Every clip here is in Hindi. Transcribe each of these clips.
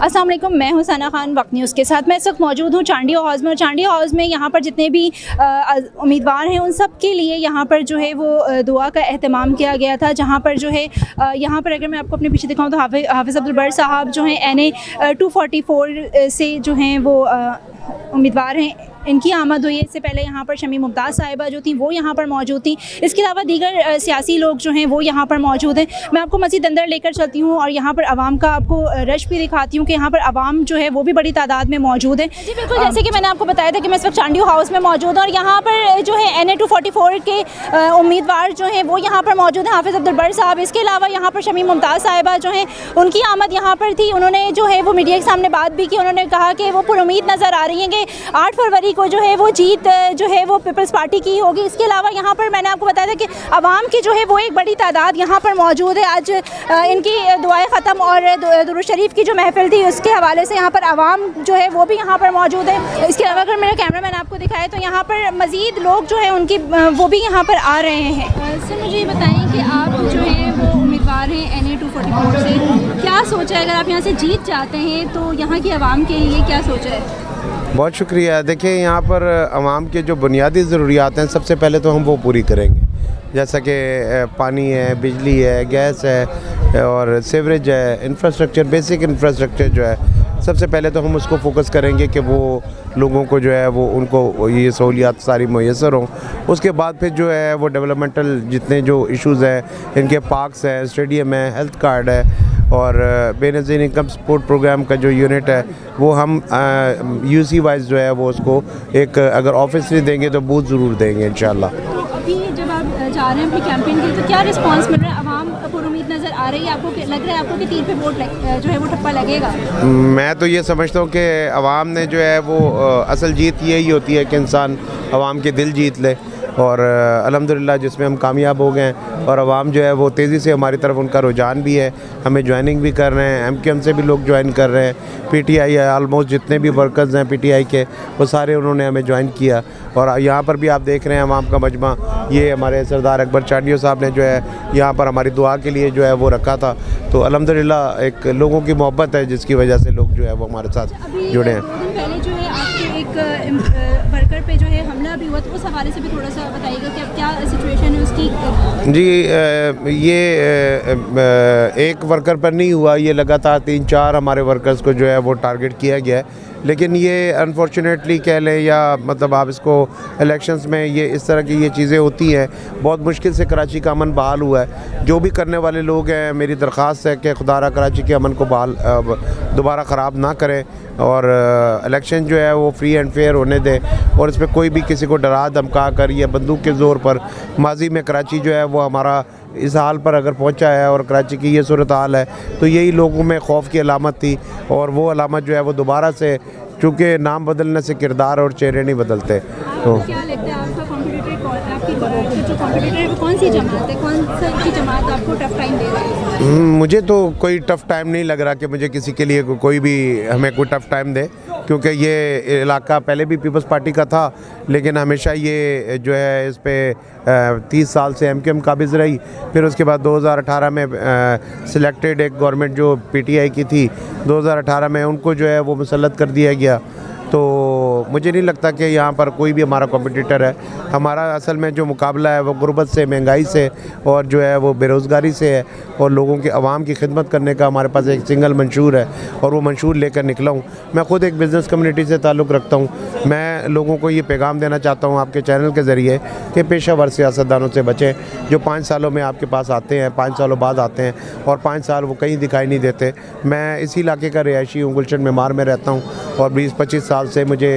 अस्सलाम वालेकुम, मैं हुसैना खान वक्त न्यूज़ के साथ। मैं इस वक्त मौजूद हूँ चांडी हाउस में, और चांडी हाउस में यहाँ पर जितने भी उम्मीदवार हैं उन सब के लिए यहाँ पर जो है वो दुआ का एहतमाम किया गया था। जहाँ पर जो है यहाँ पर अगर मैं आपको अपने पीछे दिखाऊँ तो हाफिज़ अब्दुल बर साहब जो हैं NA 244 से जो हैं वो उम्मीदवार हैं, इनकी आमद हुई है। इससे पहले यहाँ पर शमी मुमताज़ साहिबा जो थी वो यहाँ पर मौजूद थी। इसके अलावा दीगर सियासी लोग जो हैं वो यहाँ पर मौजूद हैं। मैं आपको मज़ीद अंदर लेकर चलती हूँ और यहाँ पर आवाम का आपको रश भी दिखाती हूँ कि यहाँ पर आवाम जो है वो भी बड़ी तादाद में मौजूद है। जी बिल्कुल, जैसे कि मैंने आपको बताया था कि मैं इस वक्त चांडी हाउस में मौजूद हूँ और यहाँ पर जो है NA 244 के उम्मीदवार जो हैं वो यहाँ पर मौजूद हैं, हाफिज़ अब्दुल बर साहब। इसके अलावा यहाँ पर शमी मुमताज़ साहिबा जो हैं उनकी आमद यहाँ पर थी। उन्होंने जो है वो मीडिया के सामने बात भी की। उन्होंने कहा कि वो पुरुमीद नज़र आ रही हैं कि 8 फरवरी को जो है वो जीत जो है वो पीपल्स पार्टी की होगी। इसके अलावा यहाँ पर मैंने आपको बताया था कि आवाम की जो है वो एक बड़ी तादाद यहाँ पर मौजूद है। आज इनकी दुआए ख़त्म और दुरूद शरीफ की जो महफिल थी उसके हवाले से यहाँ पर आवाम जो है वो भी यहाँ पर मौजूद है। इसके अलावा अगर मेरा कैमरा मैन आपको दिखाए तो यहाँ पर मज़ीद लोग जो है उनकी वो भी यहाँ पर आ रहे हैं। सर मुझे ये बताएँ कि आप जो है वो उम्मीदवार हैं NA 244 से, क्या सोचा है अगर आप यहाँ से जीत जाते हैं तो यहाँ की आवाम के लिए क्या सोचा है? बहुत शुक्रिया। देखिए, यहाँ पर आवाम के जो बुनियादी ज़रूरियात हैं सबसे पहले तो हम वो पूरी करेंगे, जैसा कि पानी है, बिजली है, गैस है और सीवरेज है, इंफ्रास्ट्रक्चर, बेसिक इंफ्रास्ट्रक्चर जो है सबसे पहले तो हम उसको फोकस करेंगे कि वो लोगों को जो है वो उनको ये सहूलियात सारी मुयसर हों। उसके बाद फिर जो है वो डेवलपमेंटल जितने जो इश्यूज़ हैं, इनके पार्क्स हैं, स्टेडियम है, हेल्थ कार्ड है और बेनज़ीर इनकम सपोर्ट प्रोग्राम का जो यूनिट है वो हम UC वाइज जो है वो उसको एक अगर ऑफिस नहीं देंगे तो बूथ ज़रूर देंगे इंशाल्लाह। अभी जब आप जा रहे हैं अपनी कैंपेन के लिए तो क्या रिस्पांस मिल रहा है? आवाम पुरुमीद नज़र आ रही है? आपको लग रहा है आपको कि तीर पे वोट जो है वो ठप्पा लगेगा? मैं तो ये समझता हूँ कि आवाम ने जो है वो असल जीत यही होती है कि इंसान आवाम के दिल जीत ले और अल्हम्दुलिल्लाह जिसमें हम कामयाब हो गए हैं और आवाम जो है वो तेज़ी से हमारी तरफ उनका रुझान भी है, हमें ज्वाइनिंग भी कर रहे हैं, MQM से भी लोग ज्वाइन कर रहे हैं, PTI है, ऑलमोस्ट जितने भी वर्कर्स हैं PTI के वो सारे उन्होंने हमें ज्वाइन किया। और यहाँ पर भी आप देख रहे हैं आवाम का मजमा, ये हमारे सरदार अकबर चांडियो साहब ने जो है यहाँ पर हमारी दुआ के लिए जो है वो रखा था। तो अल्हम्दुलिल्लाह एक लोगों की मोहब्बत है जिसकी वजह से लोग जो है वो हमारे साथ जुड़े हैं। पहले जो है आपके एक वर्कर पे जो है हमला भी हुआ, तो उस हवाले से भी थोड़ा सा बताइएगा कि अब क्या सिचुएशन है उसकी? जी ये एक वर्कर पर नहीं हुआ, ये लगातार 3-4 हमारे वर्कर्स को जो है वो टारगेट किया गया है। लेकिन ये अनफॉर्चुनेटली कह लें या मतलब आप इसको इलेक्शंस में ये इस तरह की ये चीज़ें होती हैं। बहुत मुश्किल से कराची का अमन बहाल हुआ है। जो भी करने वाले लोग हैं, मेरी दरख्वास्त है कि खुदारा कराची के अमन को बहाल दोबारा ख़राब ना करें और इलेक्शन जो है वो फ्री एंड फेयर होने दें और इस पर कोई भी किसी को डरा धमका कर या बंदूक के ज़ोर पर, माजी में कराची जो है वो हमारा इस हाल पर अगर पहुंचा है और कराची की ये सूरत हाल है तो यही लोगों में खौफ की अलामत थी और वो अलामत जो है वो दोबारा से, चूँकि नाम बदलने से किरदार और चेहरे नहीं बदलते। तो क्या लगता है आपका कॉम्पिटिटर कौन सी जमात है, कौन सी जमात आपको टफ टाइम दे रही है? मुझे तो कोई टफ़ टाइम नहीं लग रहा कि मुझे किसी के लिए कोई भी हमें कोई टफ़ टाइम दे, क्योंकि ये इलाका पहले भी पीपल्स पार्टी का था लेकिन हमेशा ये जो है इस पे 30 साल से MQM काबिज़ रही। फिर उसके बाद 2018 में सिलेक्टेड एक गवर्नमेंट जो PTI की थी 2018 में उनको जो है वो मुसल्लत कर दिया गया। तो मुझे नहीं लगता कि यहाँ पर कोई भी हमारा कॉम्पिटिटर है। हमारा असल में जो मुकाबला है वो गुर्बत से, महंगाई से और जो है वो बेरोज़गारी से है और लोगों के आवाम की खिदमत करने का हमारे पास एक सिंगल मंशूर है और वो मंशूर लेकर निकला हूँ। मैं ख़ुद एक बिज़नेस कम्युनिटी से ताल्लुक़ रखता हूँ। मैं लोगों को ये पैगाम देना चाहता हूँ आपके चैनल के ज़रिए कि पेशावर सियासतदानों से बचें जो 5 सालों में आपके पास आते हैं, 5 सालों बाद आते हैं और 5 साल वो कहीं दिखाई नहीं देते। मैं इसी इलाके का रिहायशी हूँ, गुलशन मेमार में रहता हूँ और 20-25 साल से मुझे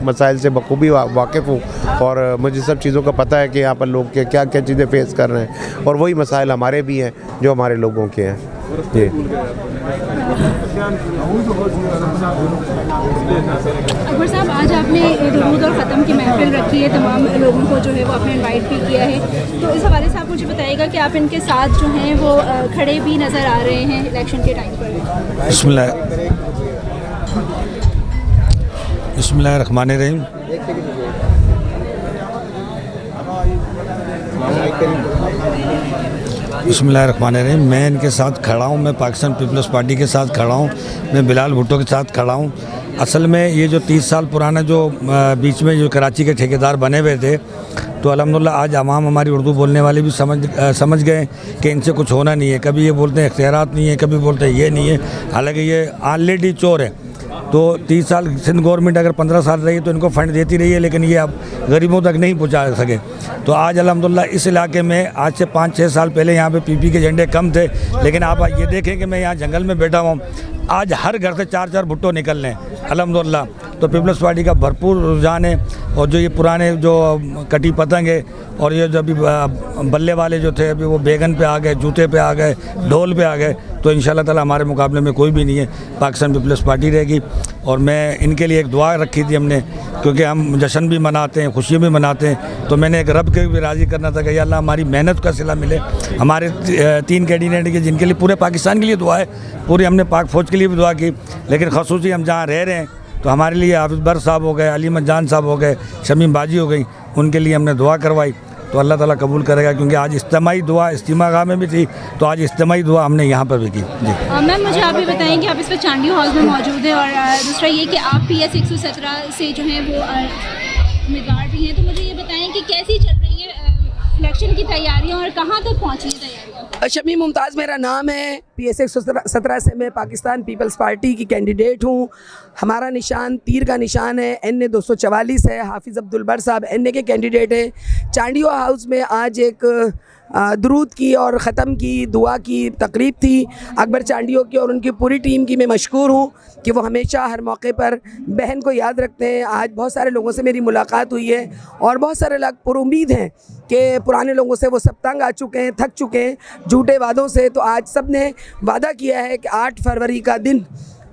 मसाइल से बखूबी वाकिफ़ हूँ और मुझे सब चीज़ों का पता है कि यहाँ पर लोग के क्या क्या चीज़ें फेस कर रहे हैं और वही मसाइल हमारे भी हैं जो हमारे लोगों के हैं। जी अकबर साहब, आज आपने दुरूद और ख़त्म की महफिल रखी है, तमाम लोगों को जो है वो आपने इनवाइट भी किया है, तो इस हवाले से आप मुझे बताइएगा कि आप इनके साथ जो हैं वो खड़े भी नज़र आ रहे हैं इलेक्शन के टाइम पर? बिस्मिल्लाहिर्रहमानिर्रहीम। बिस्मिल्लाहिर्रहमानिर्रहीम। मैं इनके साथ खड़ा हूँ, मैं पाकिस्तान पीपल्स पार्टी के साथ खड़ा हूँ, मैं बिलाल भुट्टो के साथ खड़ा हूँ। असल में ये जो 30 साल पुराना जो बीच में जो कराची के ठेकेदार बने हुए थे, तो अल्हम्दुलिल्लाह आज आवाम हमारी उर्दू बोलने वाले भी समझ गए कि इनसे कुछ होना नहीं है। कभी ये बोलते हैं इख्तियारात नहीं है, कभी बोलते हैं ये नहीं है, हालांकि ये ऑलरेडी चोर है। तो 30 साल सिंध गवर्नमेंट अगर 15 साल रही तो इनको फ़ंड देती रही है, लेकिन ये अब गरीबों तक नहीं पहुंचा सके। तो आज अल्हम्दुलिल्लाह इस इलाके में आज से 5-6 साल पहले यहाँ पे पीपी के झंडे कम थे, लेकिन आप ये देखें कि मैं यहाँ जंगल में बैठा हूँ, आज हर घर से 4-4 भुट्टो निकल रहे हैं अल्हम्दुलिल्लाह। तो पीपल्स पार्टी का भरपूर रुझान है। और जो ये पुराने जो कटी पतंग है और ये जो अभी बल्ले वाले जो थे, अभी वो बैगन पे आ गए, जूते पे आ गए, ढोल पे आ गए, तो इंशाल्लाह ताला हमारे मुकाबले में कोई भी नहीं है, पाकिस्तान पीपल्स पार्टी रहेगी। और मैं इनके लिए एक दुआ रखी थी हमने, क्योंकि हम जश्न भी मनाते हैं, खुशी भी मनाते हैं, तो मैंने एक रब के भी राज़ी करना था कि या अल्लाह हमारी मेहनत का सिला मिले। हमारे 3 कैंडिडेट के जिनके लिए पूरे पाकिस्तान के लिए दुआ है, पूरी हमने पाक फ़ौज के लिए भी दुआ की, लेकिन ख़ुसूसी हम जहाँ रह रहे हैं तो हमारे लिए हाफिज़ बर साहब हो गए, अली अहमद जान साहब हो गए, शमीम बाजी हो गई, उनके लिए हमने दुआ करवाई। तो अल्लाह ताला कबूल करेगा, क्योंकि आज इज्तिमाई दुआ इज्तिमा गाह में भी थी, तो आज इज्तिमाई दुआ हमने यहाँ पर भी की। जी मैम, मुझे आप ये बताएं कि आप इस वक्त चांडी हाउस में मौजूद हैं, और दूसरा ये कि आप PS 117 से जो है वो उम्मीदवार भी हैं, तो मुझे ये बताएं कि कैसी चल रही है इलेक्शन की तैयारियाँ और कहाँ तक पहुँची है तैयारियाँ? शमीम मुमताज़ मेरा नाम है। PS 117 से मैं पाकिस्तान पीपल्स पार्टी की कैंडिडेट हूँ। हमारा निशान तीर का निशान है, NA 244 है। हाफिज़ अब्दुल बर साहब NA के कैंडिडेट हैं। चांडियो हाउस में आज एक दरूद की और ख़त्म की दुआ की तकरीब थी अकबर चांडियो की, और उनकी पूरी टीम की मैं मशकूर हूँ कि वो हमेशा हर मौके पर बहन को याद रखते हैं। आज बहुत सारे लोगों से मेरी मुलाकात हुई है और बहुत सारे लोग पुरुमीद हैं कि पुराने लोगों से वो सब तंग आ चुके हैं, थक चुके हैं झूठे वादों से। तो आज सब ने वादा किया है कि 8 फरवरी का दिन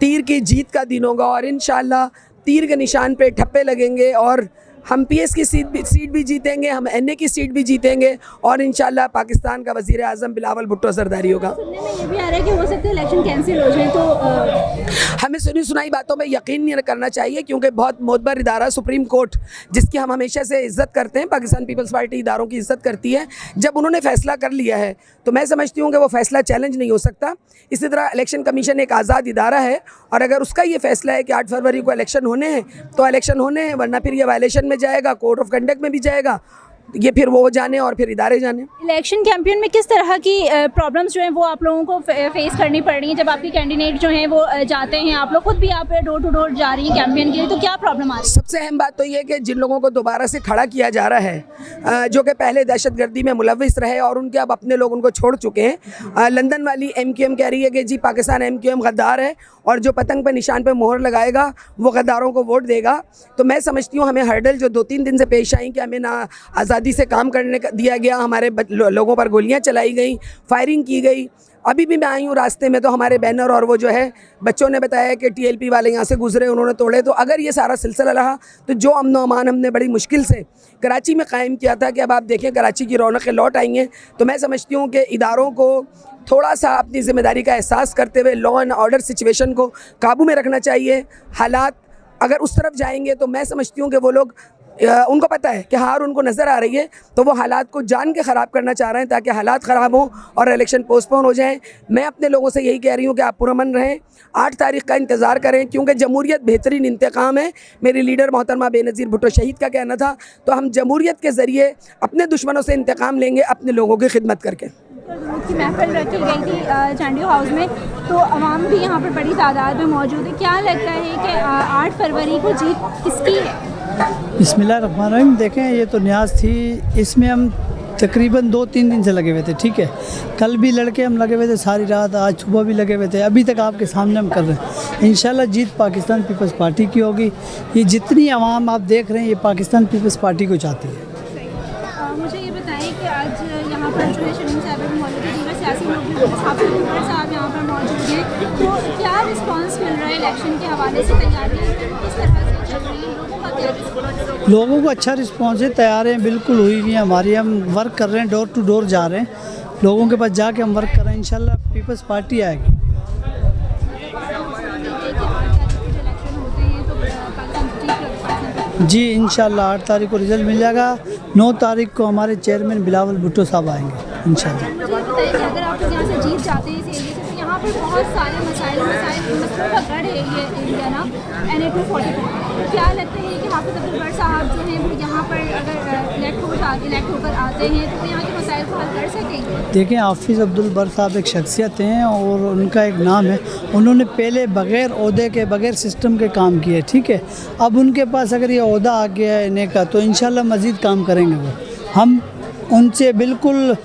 तीर की जीत का दिन होगा, और इंशाअल्लाह तीर के निशान पे ठप्पे लगेंगे और हम PS की सीट भी जीतेंगे, हम NA की सीट भी जीतेंगे, और इंशाल्लाह पाकिस्तान का वज़ीर आज़म बिलावल भुट्टो सरदारी होगा। सुनने में ये भी आ रहा है कि हो सकता है इलेक्शन कैंसिल हो जाए, तो हमें सुनी सुनाई बातों में यकीन नहीं करना चाहिए, क्योंकि बहुत मोतबर इदारा सुप्रीम कोर्ट, जिसकी हम हमेशा से इज़्ज़त करते हैं, पाकिस्तान पीपल्स पार्टी इदारों की इज़्ज़त करती है, जब उन्होंने फ़ैसला कर लिया है तो मैं समझती हूँ कि वो फ़ैसला चैलेंज नहीं हो सकता। इसी तरह इलेक्शन कमीशन एक आज़ाद इदारा है, और अगर उसका ये फ़ैसला है कि 8 फरवरी को इलेक्शन होने हैं तो इलेक्शन होने हैं, वरना फिर ये वायलेशन में जाएगा, कोड ऑफ कंडक्ट में भी जाएगा, ये फिर वो जाने और फिर इदारे जाने। इलेक्शन कैंपेन में किस तरह की प्रॉब्लम्स जो हैं वो आप लोगों को फेस करनी पड़ रही हैं जब आपके कैंडिडेट जो हैं वो जाते हैं, आप लोग खुद भी आप डोर टू डोर जा रही हैं कैंपेन के लिए, तो क्या प्रॉब्लम आ रही है? सबसे अहम बात तो ये है कि जिन लोगों को दोबारा से खड़ा किया जा रहा है, जो कि पहले दहशतगर्दी में मुलविस रहे और उनके अब अपने लोग उनको छोड़ चुके हैं। लंदन वाली MQM कह रही है कि जी पाकिस्तान MQM गद्दार है, और जो पतंग पे निशान पे मोहर लगाएगा वो गद्दारों को वोट देगा। तो मैं समझती हूँ हमें हर्डल जो 2-3 दिन से पेश आई कि हमें ना आज़ादी से काम करने दिया गया, हमारे लोगों पर गोलियां चलाई गई, फायरिंग की गई। अभी भी मैं आई हूँ रास्ते में तो हमारे बैनर और वो जो है बच्चों ने बताया कि TLP वाले यहाँ से गुजरे, उन्होंने तोड़े। तो अगर ये सारा सिलसिला रहा तो जो अमन व अमान हमने बड़ी मुश्किल से कराची में कायम किया था, कि अब आप देखें कराची की रौनकें लौट आई हैं। तो मैं समझती हूँ कि इदारों को थोड़ा सा अपनी ज़िम्मेदारी का एहसास करते हुए लॉ एंड ऑर्डर सिचुएशन को काबू में रखना चाहिए। हालात अगर उस तरफ जाएंगे तो मैं समझती हूँ कि वो लोग उनको पता है कि हार उनको नज़र आ रही है, तो वो हालात को जान के ख़राब करना चाह रहे हैं ताकि हालात ख़राब हों और इलेक्शन पोस्टपोन हो जाएं। मैं अपने लोगों से यही कह रही हूँ कि आप पुरअमन रहें, 8 तारीख का इंतज़ार करें, क्योंकि जमहूरियत बेहतरीन इंतकाम है। मेरी लीडर मोहतरमा बेनज़ीर भुट्टो शहीद का कहना था, तो हम जमहूरियत के ज़रिए अपने दुश्मनों से इंतकाम लेंगे अपने लोगों की खिदमत करके। की महफिल रखी गई थी चांडियो हाउस में, तो अवाम भी यहाँ पर बड़ी तादाद में मौजूद है। क्या लगता है कि 8 फरवरी को जीत किसकी है? बिस्मिल्लाहिर्रहमानिर्रहीम। देखें, ये तो न्याज़ थी, इसमें हम तकरीबन 2-3 दिन से लगे हुए थे। ठीक है, कल भी लड़के हम लगे हुए थे सारी रात, आज सुबह भी लगे हुए थे, अभी तक आपके सामने हम कर रहे हैं। इंशाल्लाह जीत पाकिस्तान पीपल्स पार्टी की होगी। ये जितनी आवाम आप देख रहे हैं ये पाकिस्तान पीपल्स पार्टी को चाहती है। मुझे ये बताएं कि आज यहाँ पर जो है शमीम साहब भी मौजूद है, दीगर सियासी लोग भी, हाफिज़ उमर साहब यहाँ पर मौजूद हैं, तो क्या रिस्पांस मिल रहा है इलेक्शन के हवाले से? तैयारियाँ किस तरह से चल रही हैं? लोगों का क्या रिस्पांस? लोगों को अच्छा रिस्पॉन्स है, तैयारियाँ बिल्कुल हुई हुई हैं हमारी, हम वर्क कर रहे हैं, डोर टू डोर जा रहे हैं, लोगों के पास जाके हम वर्क कर रहे हैं। इंशाल्लाह पीपल्स पार्टी आएगी। जी इंशाल्लाह 8 तारीख को रिज़ल्ट मिल जाएगा। 9 तारीख को हमारे चेयरमैन बिलावल भुट्टो साहब आएंगे इंशाल्लाह। बताएं कि अगर आप लोग यहाँ से जीत जाते हैं इस एरिया से, तो यहाँ पर बहुत सारे मसलों का गढ़ है ये एरिया ना, NA 244। क्या लगता है कि हाफिज़ अब्दुल बर साहब जो हैं वो यहाँ पर अगर इलेक्ट होकर आते हैं तो वो यहाँ के मसाइल को हल कर सकेंगे? देखें, हाफिज़ अब्दुल बर साहब एक शख्सियत हैं और उनका एक नाम है। उन्होंने पहले बग़ैर ओहदे के, बग़ैर सिस्टम के काम किए, ठीक है। अब उनके पास अगर ये ओहदा आ गया है NA का, तो इंशाल्लाह मज़ीद काम करेंगे वो। हम उनसे बिल्कुल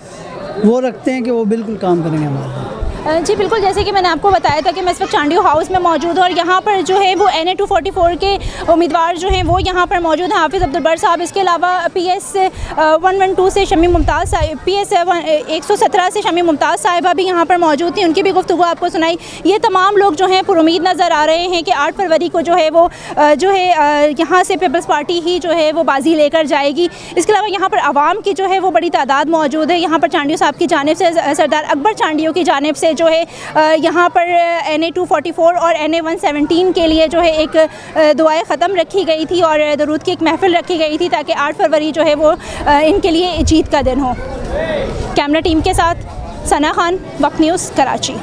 वो रखते हैं कि वो बिल्कुल काम करेंगे हमारे। जी बिल्कुल, जैसे कि मैंने आपको बताया था कि मैं इस वक्त चांडियो हाउस में मौजूद हूँ और यहाँ पर जो है वो NA 244 के उम्मीदवार जो हैं वो यहाँ पर मौजूद हैं, हाफिज़ अब्दुल बर साहब। इसके अलावा PS 112 से शमी मुमताज़, PS 117 से शमी मुमताज़ साहिबा भी यहाँ पर मौजूद थी, उनकी भी गुफ्तगू आपको सुनाई। ये तमाम लोग जो हैं पुरुमीद नज़र आ रहे हैं कि 8 फरवरी को जो है वो यहाँ से पीपल्स पार्टी ही जो है वो बाजी लेकर जाएगी। इसके अलावा यहाँ पर आवाम की जो है वो बड़ी तादाद मौजूद है। यहाँ पर चांडियो साहब की जानिब से, सरदार अकबर चांडियो की जानिब से जो है यहाँ पर NA 244 और NA 117 के लिए जो है एक दुआए ख़त्म रखी गई थी और दरूद की एक महफ़िल रखी गई थी ताकि 8 फरवरी जो है वो इनके लिए जीत का दिन हो। कैमरा टीम के साथ सना खान, वक्त न्यूज़, कराची।